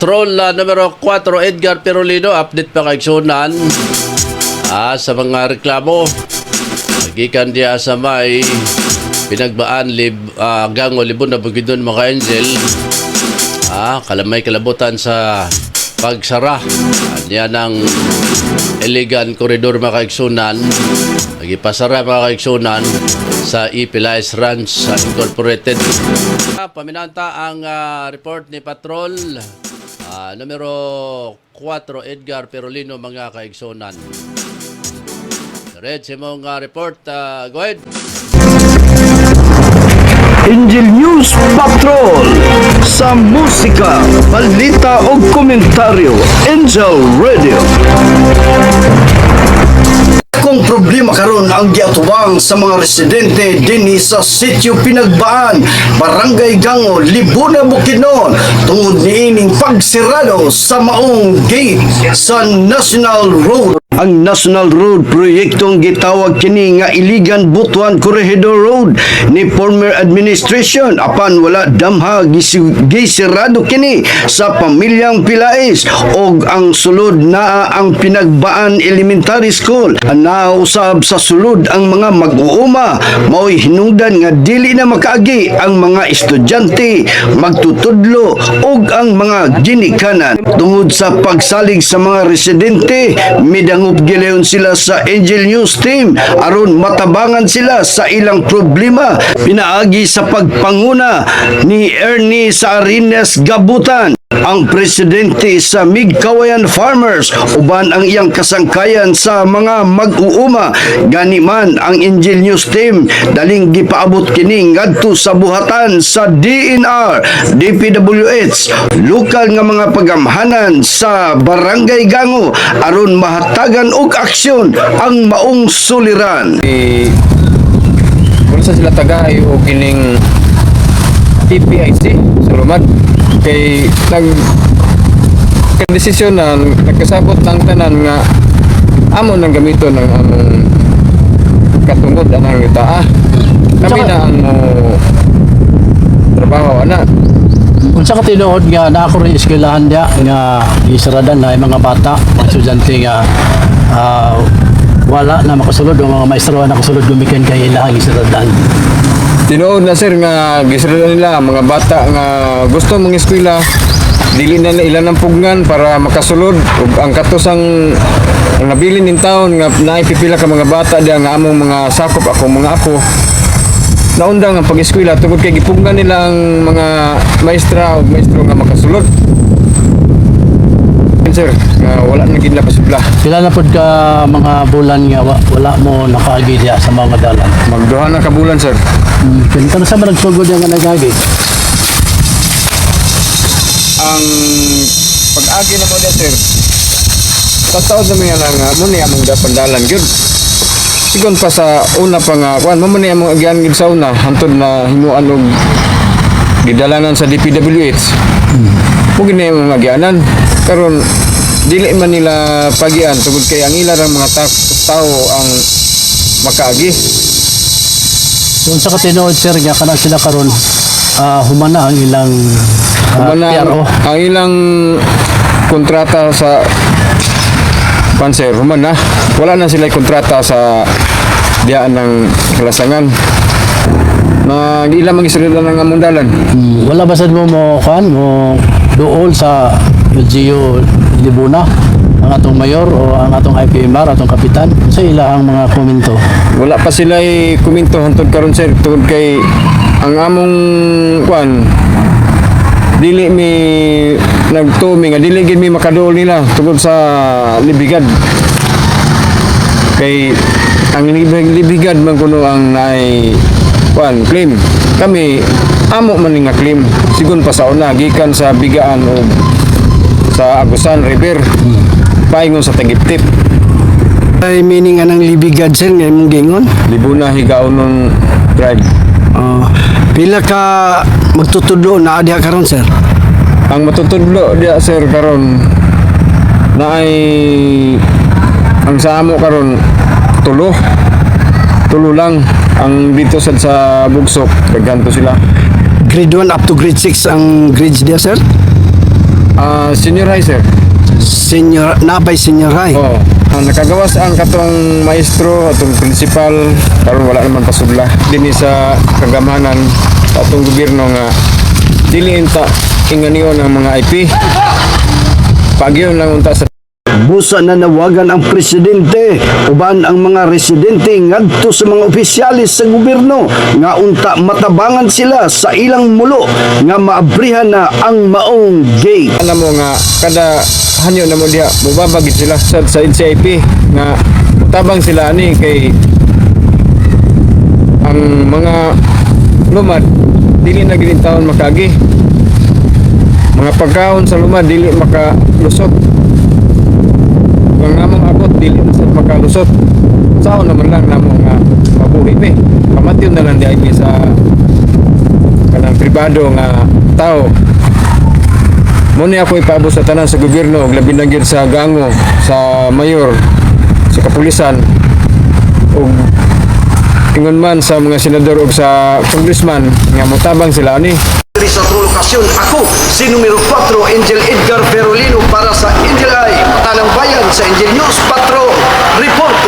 Troll numero 4, Edgar Perolino, update pa kay Sunan sa mga reklamo. Nagikan diya sa may pinagbaan gango libon na bugidon mga angel. Kalamay kalabutan sa pagsara niya ng Iligan Corridor mga kaigsunan. Nagipasara mga kaigsunan sa Ipilais Ranch Incorporated. Paminanta ang report ni Patrol numero 4, Edgar Perolino mga kaigsunan. Red, si mong report. Go ahead. Angel News Patrol sa musika, balita o komentaryo. Angel Radio. Kung problema karon ang giatubang sa mga residente dinhi sa Sitio Pinagbaan, Barangay Gango, Libuna, Bukidnon tungod niining pagsirado sa maong gate sa National Road. Ang National Road proyektong gitawag kini nga Iligan Butuan Corridor Road ni former administration apan wala damha gisirado kini sa pamilyang Pilais og ang sulod naa ang Pinagbaan Elementary School. Nausab sa sulod ang mga mag-uuma mao'y hinungdan nga dili na makaagi ang mga estudyante magtutudlo og ang mga ginikanan tungod sa pagsalig sa mga residente. Midangup gileon sila sa Angel News team aron matabangan sila sa ilang problema pinaagi sa pagpanguna ni Ernie Saarines Gabutan, ang presidente sa Migkawayan Farmers, uban ang iyang kasangkayan sa mga mag-uuma. Gani man ang Angel News team daling gipaabot kini ngadto sa buhatan sa DNR, DPWH, lokal nga mga pagamhanan sa Barangay Gango aron mahatagan og aksyon ang maong suliran. Kung sa sila tagay o kining TPIC sa Lumad kay nag-desisyon na nagkasabot ng tanan nga amon ng gamito ng among katungod anang ita kami na ang trabaho ana. Unsa ka tinuod nga na ako rin eskwelahan dia nga isaradan na mga bata, mga estudyante nga wala na makasulod o mga maestro na makasulod gumikan kay ilahang isaradan. Tinuod na sir nga gisaradan nila mga bata nga gusto mong eskwela dili na ilan ang pugnan para makasulod ug ang katosang nabilin nin taon nga naipipila ka mga bata diya nga among mga sakop ako mga ako naundang ang pag-eskwela tungod kay gipugnan nila ang mga maestra o maestro nga makasulod. Sir, nga wala na gid na pasudla. Pila na pod ka mga bulan nga wala mo nakaagi diya sa mga dalan. Magduha na ka bulan sir. Kung sa man nagsugod nga nagagi. Ang pag-agi na mo diya sir. Tataod na mga nga muni among dapandalan gyud. Sigon pa sa una pa nga kuan mo muni among agyan gid sa una hantod na himuan og gidalanan sa DPWH. Mugin na yung magyanan karon dili man nila pagian tungod kay ang ilang mga tao ang makaagi. Unsa ka tinuod sir nga kana sila karon humana ang ilang PRO. Ang ilang kontrata sa panser humana wala na sila kontrata sa diyan ng kalasangan. Ilang mga isulod ng among dalan. Wala ba sad mo dool sa LGU Libuna ang atong mayor o ang atong IPMR, atong kapitan sa ilahang mga komento? Wala pa sila komento hantod karon sir tungod kay ang among kuan dili mi nagtumi nga dili gid mi makaduol nila tungod sa libigad kay ang libigad man kuno ang naay kuan claim kami amo man nga claim sigon pa sa una gikan sa bigaan o sa Agusan River paingon sa Tagiptip. Ay meaning anang libigad sir nga imong gingon? Libuna higaon ng drive. Pila ka magtutudlo na diha karon sir? Ang matutudlo diha sir karon naay ang sa amo karon tulo lang ang dito sa Bugsok daghan to sila. Grade 1 up to grade 6 ang grades diya sir? Senior high, sir. Senior, nabay senior high. Oo. Nakagawas ang katong maestro atong principal karon wala naman pasudla dinhi sa kagamanan sa atong gobyerno nga dili inta inganiyon ang mga IP. Pagyon lang unta sa Busa na nawagan ang presidente uban ang mga residente ngadto sa mga opisyalis sa gobyerno nga unta matabangan sila sa ilang mulo nga maabrihan na ang maong gate. ana mo nga kada hanyo na mo diha mubabagit sila sa NCIP nga tabang sila ani kay ang mga lumad dili na gid taon makagi. Mga pagkaon sa lumad dili makalusot. Ang namong abot dili na sa makalusot. Sao naman lang namo nga mabuhi pe. Pamatyon na lang di sa kanang pribado nga tao. Muna ako ipaabot sa tanan sa gobyerno ug labi na gyud sa gango, sa mayor, sa kapulisan ug ingon man sa mga senador ug sa congressman nga motabang sila ani. Sa lokasyon, ako si numero 4 Angel Edgar Ferolino para sa Angel Eye, Tanang Bayan sa Angel News Patro Report.